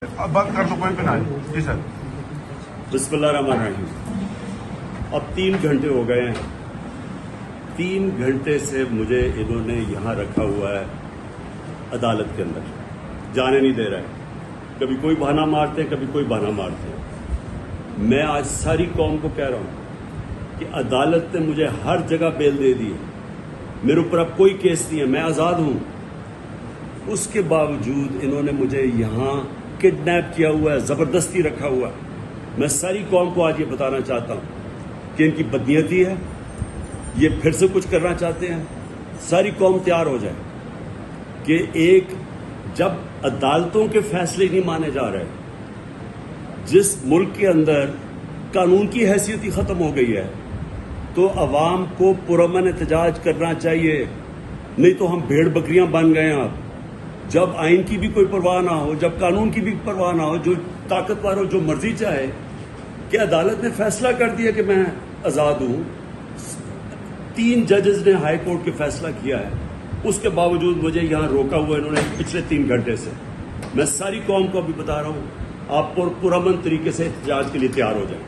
अब बंद कर दो, कोई भी ना है। जी सर। बिस्मिल्लाहिर्रहमानिर्रहीम। अब 3 घंटे हो गए हैं। 3 घंटे से मुझे इन्होंने यहाँ रखा हुआ है अदालत के अंदर, जाने नहीं दे रहा है। कभी कोई बहाना मारते हैं, कभी कोई बहाना मारते हैं। मैं आज सारी कौम को कह रहा हूँ कि अदालत ने मुझे हर जगह बेल दे दी है, मेरे ऊपर अब कोई केस नहीं है, मैं आज़ाद हूँ। उसके बावजूद इन्होंने मुझे यहाँ किडनैप किया हुआ है, ज़बरदस्ती रखा हुआ है। मैं सारी कौम को आज ये बताना चाहता हूँ कि इनकी बदनीयती है, ये फिर से कुछ करना चाहते हैं। सारी कौम तैयार हो जाए कि जब अदालतों के फैसले नहीं माने जा रहे, जिस मुल्क के अंदर कानून की हैसियत ही ख़त्म हो गई है, तो अवाम को पुरअमन एहतजाज करना चाहिए। नहीं तो हम भेड़ बकरियां बन गए हैं। अब जब आइन की भी कोई परवाह ना हो, जब कानून की भी परवाह ना हो, जो ताकतवर हो जो मर्जी चाहे, कि अदालत ने फैसला कर दिया कि मैं आज़ाद हूँ। 3 जजेस ने हाई कोर्ट के फैसला किया है, उसके बावजूद मुझे यहाँ रोका हुआ इन्होंने पिछले 3 घंटे से। मैं सारी कौम को अभी बता रहा हूँ, आप पुरअमन तरीके से एहतजाज के लिए तैयार हो जाएं।